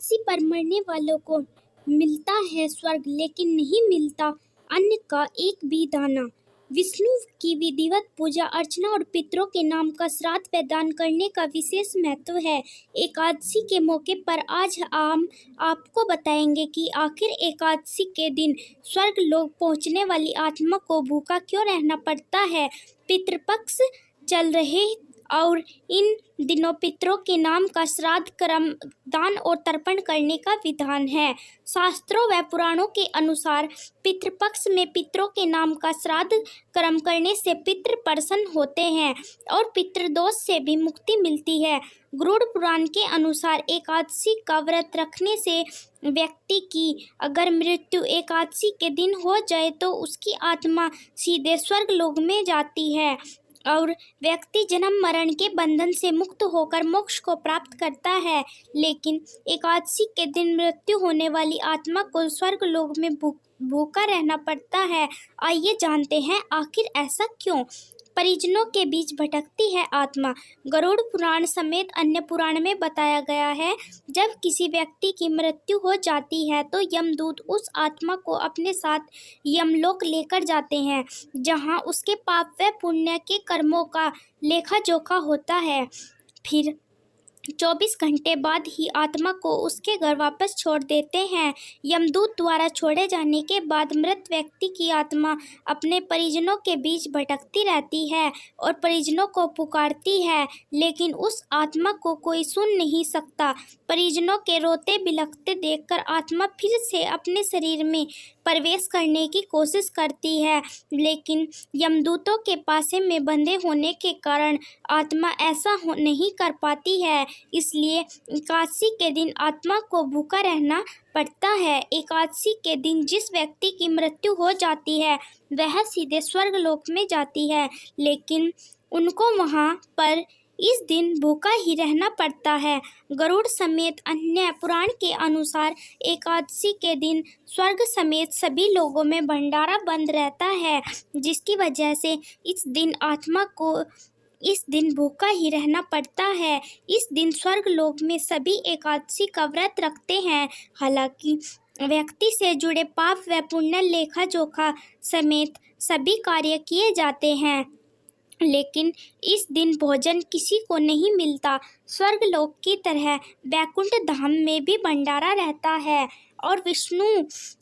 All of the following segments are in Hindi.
एकादशी पर मरने वालों को मिलता है स्वर्ग, लेकिन नहीं मिलता अन्न का एक भी दाना। विष्णु की विधिवत पूजा अर्चना और पितरों के नाम का श्राद्ध व दान करने का विशेष महत्व है। एकादशी के मौके पर आज हम आपको बताएंगे कि आखिर एकादशी के दिन स्वर्ग लोक पहुंचने वाली आत्मा को भूखा क्यों रहना पड़ता है। पितृपक्ष चल रहे और इन दिनों पितरों के नाम का श्राद्ध कर्म दान और तर्पण करने का विधान है। शास्त्रों व पुराणों के अनुसार पितृपक्ष में पितरों के नाम का श्राद्ध कर्म करने से पितृ प्रसन्न होते हैं और पितृदोष से भी मुक्ति मिलती है। गरुड़ पुराण के अनुसार एकादशी का व्रत रखने से व्यक्ति की अगर मृत्यु एकादशी के दिन हो जाए तो उसकी आत्मा सीधे स्वर्ग लोक में जाती है और व्यक्ति जन्म मरण के बंधन से मुक्त होकर मोक्ष को प्राप्त करता है। लेकिन एकादशी के दिन मृत्यु होने वाली आत्मा को स्वर्ग लोक में भूखा रहना पड़ता है। आइए जानते हैं आखिर ऐसा क्यों। परिजनों के बीच भटकती है आत्मा। गरुड़ पुराण समेत अन्य पुराण में बताया गया है, जब किसी व्यक्ति की मृत्यु हो जाती है तो यमदूत उस आत्मा को अपने साथ यमलोक लेकर जाते हैं, जहां उसके पाप व पुण्य के कर्मों का लेखा जोखा होता है। फिर 24 घंटे बाद ही आत्मा को उसके घर वापस छोड़ देते हैं। यमदूत द्वारा छोड़े जाने के बाद मृत व्यक्ति की आत्मा अपने परिजनों के बीच भटकती रहती है और परिजनों को पुकारती है, लेकिन उस आत्मा को कोई सुन नहीं सकता। परिजनों के रोते बिलखते देखकर आत्मा फिर से अपने शरीर में प्रवेश करने की कोशिश करती है, लेकिन यमदूतों के पासे में बंधे होने के कारण आत्मा ऐसा नहीं कर पाती है। इसलिए एकादशी के दिन आत्मा को भूखा रहना पड़ता है। एकादशी के दिन जिस व्यक्ति की मृत्यु हो जाती है वह सीधे स्वर्ग लोक में जाती है, लेकिन उनको वहां पर इस दिन भूखा ही रहना पड़ता है। गरुड़ समेत अन्य पुराण के अनुसार एकादशी के दिन स्वर्ग समेत सभी लोगों में भंडारा बंद रहता है, जिसकी वजह से इस दिन आत्मा को इस दिन भूखा ही रहना पड़ता है। इस दिन स्वर्ग लोक में सभी एकादशी का व्रत रखते हैं। हालांकि व्यक्ति से जुड़े पाप व पुण्य लेखा जोखा समेत सभी कार्य किए जाते हैं, लेकिन इस दिन भोजन किसी को नहीं मिलता। स्वर्ग लोक की तरह वैकुंठ धाम में भी भंडारा रहता है और विष्णु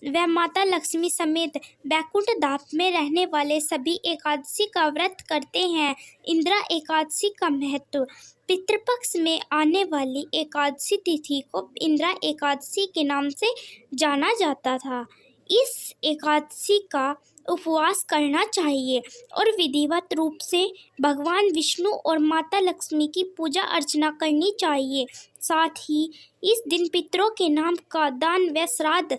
व माता लक्ष्मी समेत वैकुंठ धाम में रहने वाले सभी एकादशी का व्रत करते हैं। इंदिरा एकादशी का महत्व। पितृपक्ष में आने वाली एकादशी तिथि को इंदिरा एकादशी के नाम से जाना जाता था। इस एकादशी का उपवास करना चाहिए और विधिवत रूप से भगवान विष्णु और माता लक्ष्मी की पूजा अर्चना करनी चाहिए। साथ ही इस दिन पितरों के नाम का दान व श्राद्ध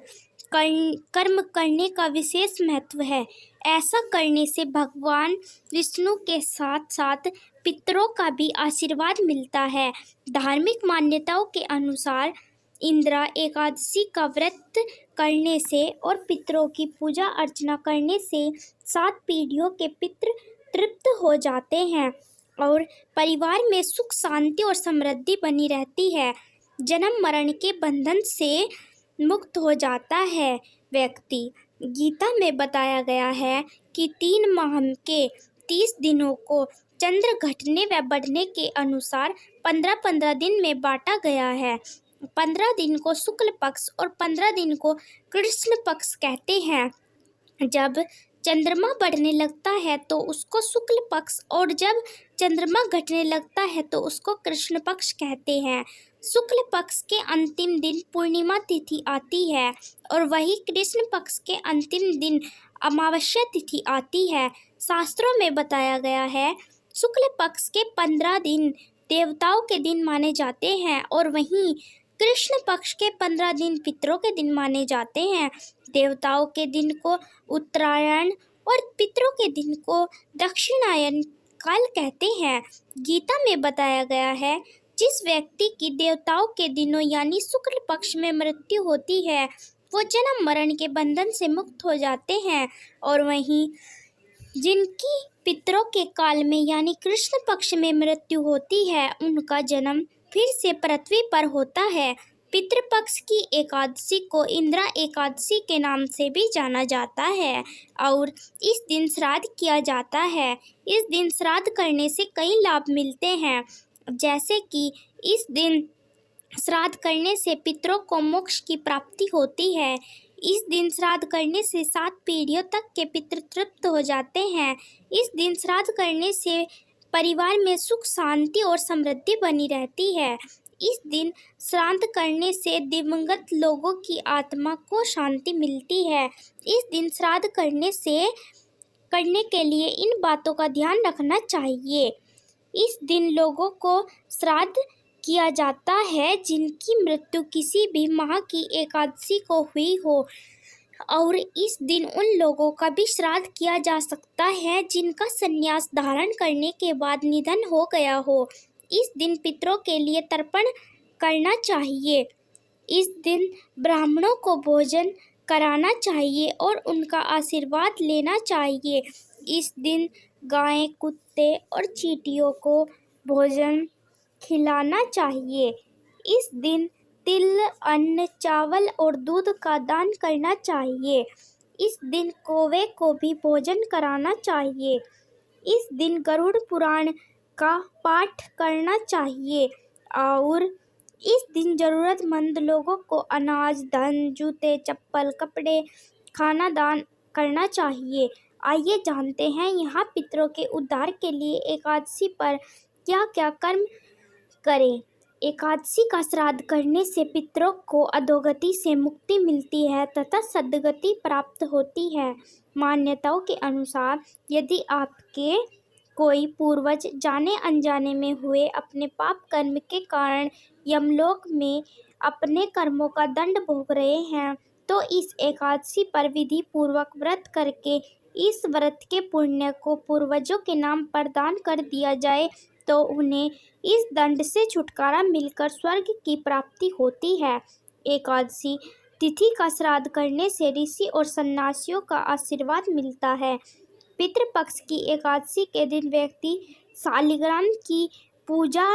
कर्म करने का विशेष महत्व है। ऐसा करने से भगवान विष्णु के साथ साथ पितरों का भी आशीर्वाद मिलता है। धार्मिक मान्यताओं के अनुसार इंदिरा एकादशी का व्रत करने से और पितरों की पूजा अर्चना करने से 7 पीढ़ियों के पितृ तृप्त हो जाते हैं और परिवार में सुख शांति और समृद्धि बनी रहती है। जन्म मरण के बंधन से मुक्त हो जाता है व्यक्ति। गीता में बताया गया है कि 3 माह के 30 दिनों को चंद्र घटने व बढ़ने के अनुसार 15-15 दिन में बांटा गया है। 15 दिन को शुक्ल पक्ष और 15 दिन को कृष्ण पक्ष कहते हैं। जब चंद्रमा बढ़ने लगता है तो उसको शुक्ल पक्ष और जब चंद्रमा घटने लगता है तो उसको कृष्ण पक्ष कहते हैं। शुक्ल पक्ष के अंतिम दिन पूर्णिमा तिथि आती है और वही कृष्ण पक्ष के अंतिम दिन अमावस्या तिथि आती है। शास्त्रों में बताया गया है शुक्ल पक्ष के 15 दिन देवताओं के दिन माने जाते हैं और वहीं कृष्ण पक्ष के 15 दिन पितरों के दिन माने जाते हैं। देवताओं के दिन को उत्तरायण और पितरों के दिन को दक्षिणायन काल कहते हैं। गीता में बताया गया है जिस व्यक्ति की देवताओं के दिनों यानी शुक्ल पक्ष में मृत्यु होती है वो जन्म मरण के बंधन से मुक्त हो जाते हैं और वहीं जिनकी पितरों के काल में यानी कृष्ण पक्ष में मृत्यु होती है उनका जन्म फिर से पृथ्वी पर होता है। पितृपक्ष की एकादशी को इंदिरा एकादशी के नाम से भी जाना जाता है और इस दिन श्राद्ध किया जाता है। इस दिन श्राद्ध करने से कई लाभ मिलते हैं, जैसे कि इस दिन श्राद्ध करने से पितरों को मोक्ष की प्राप्ति होती है। इस दिन श्राद्ध करने से 7 पीढ़ियों तक के पितृ तृप्त हो जाते हैं। इस दिन श्राद्ध करने से परिवार में सुख शांति और समृद्धि बनी रहती है। इस दिन श्राद्ध करने से दिवंगत लोगों की आत्मा को शांति मिलती है। इस दिन श्राद्ध करने के लिए इन बातों का ध्यान रखना चाहिए। इस दिन लोगों को श्राद्ध किया जाता है जिनकी मृत्यु किसी भी माह की एकादशी को हुई हो, और इस दिन उन लोगों का भी श्राद्ध किया जा सकता है जिनका संन्यास धारण करने के बाद निधन हो गया हो। इस दिन पितरों के लिए तर्पण करना चाहिए। इस दिन ब्राह्मणों को भोजन कराना चाहिए और उनका आशीर्वाद लेना चाहिए। इस दिन गाय, कुत्ते और चींटियों को भोजन खिलाना चाहिए। इस दिन तिल, अन्न, चावल और दूध का दान करना चाहिए। इस दिन कौवे को भी भोजन कराना चाहिए। इस दिन गरुड़ पुराण का पाठ करना चाहिए और इस दिन ज़रूरतमंद लोगों को अनाज, धन, जूते, चप्पल, कपड़े, खाना दान करना चाहिए। आइए जानते हैं यहाँ पितरों के उद्धार के लिए एकादशी पर क्या क्या कर्म करें। एकादशी का श्राद्ध करने से पितरों को अधोगति से मुक्ति मिलती है तथा सद्गति प्राप्त होती है। मान्यताओं के अनुसार यदि आपके कोई पूर्वज जाने अनजाने में हुए अपने पाप कर्म के कारण यमलोक में अपने कर्मों का दंड भोग रहे हैं, तो इस एकादशी पर विधि पूर्वक व्रत करके इस व्रत के पुण्य को पूर्वजों के नाम पर दान कर दिया जाए तो उन्हें इस दंड से छुटकारा मिलकर स्वर्ग की प्राप्ति होती है। एकादशी तिथि का श्राद्ध करने से ऋषि और सन्यासियों का आशीर्वाद मिलता है। पितृपक्ष की एकादशी के दिन व्यक्ति शालिग्राम की पूजा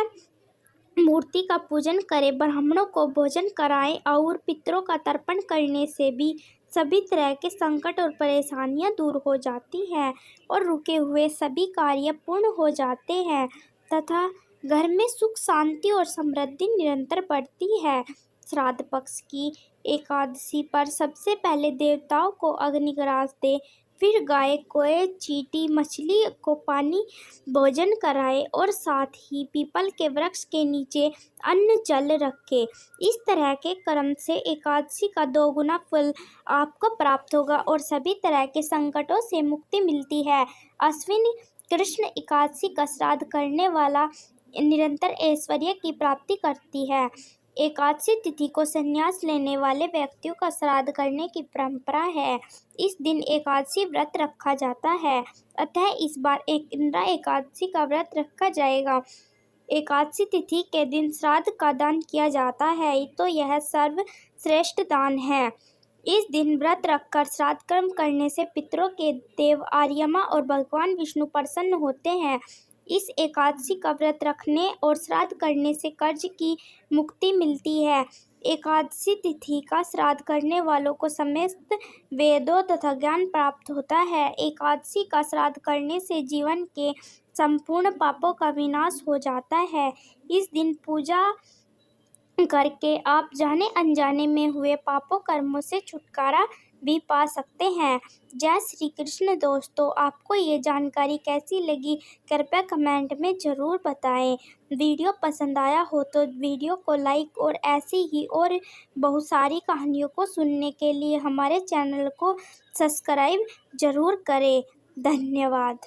मूर्ति का पूजन करे, ब्राह्मणों को भोजन कराएं और पितरों का तर्पण करने से भी सभी तरह के संकट और परेशानियां दूर हो जाती हैं और रुके हुए सभी कार्य पूर्ण हो जाते हैं तथा घर में सुख शांति और समृद्धि निरंतर बढ़ती है। श्राद्ध पक्ष की एकादशी पर सबसे पहले देवताओं को अग्निग्रास दे, फिर गाय, कौवे, चींटी, मछली को पानी भोजन कराए और साथ ही पीपल के वृक्ष के नीचे अन्न जल रखे। इस तरह के कर्म से एकादशी का 2 गुना फल आपको प्राप्त होगा और सभी तरह के संकटों से मुक्ति मिलती है। अश्विन कृष्ण एकादशी का श्राद्ध करने वाला निरंतर ऐश्वर्य की प्राप्ति करती है। एकादशी तिथि को संन्यास लेने वाले व्यक्तियों का श्राद्ध करने की परंपरा है। इस दिन एकादशी व्रत रखा जाता है, अतः इस बार इंदिरा एकादशी का व्रत रखा जाएगा। एकादशी तिथि के दिन श्राद्ध का दान किया जाता है तो यह सर्वश्रेष्ठ दान है। इस दिन व्रत रखकर श्राद्ध कर्म करने से पितरों के देव आर्यमा और भगवान विष्णु प्रसन्न होते हैं। इस एकादशी का व्रत रखने और श्राद्ध करने से कर्ज की मुक्ति मिलती है। एकादशी तिथि का श्राद्ध करने वालों को समस्त वेदों तथा ज्ञान प्राप्त होता है। एकादशी का श्राद्ध करने से जीवन के संपूर्ण पापों का विनाश हो जाता है। इस दिन पूजा करके आप जाने अनजाने में हुए पापों कर्मों से छुटकारा भी पा सकते हैं। जय श्री कृष्ण। दोस्तों, आपको ये जानकारी कैसी लगी कृपया कमेंट में ज़रूर बताएं। वीडियो पसंद आया हो तो वीडियो को लाइक और ऐसी ही और बहुत सारी कहानियों को सुनने के लिए हमारे चैनल को सब्सक्राइब ज़रूर करें। धन्यवाद।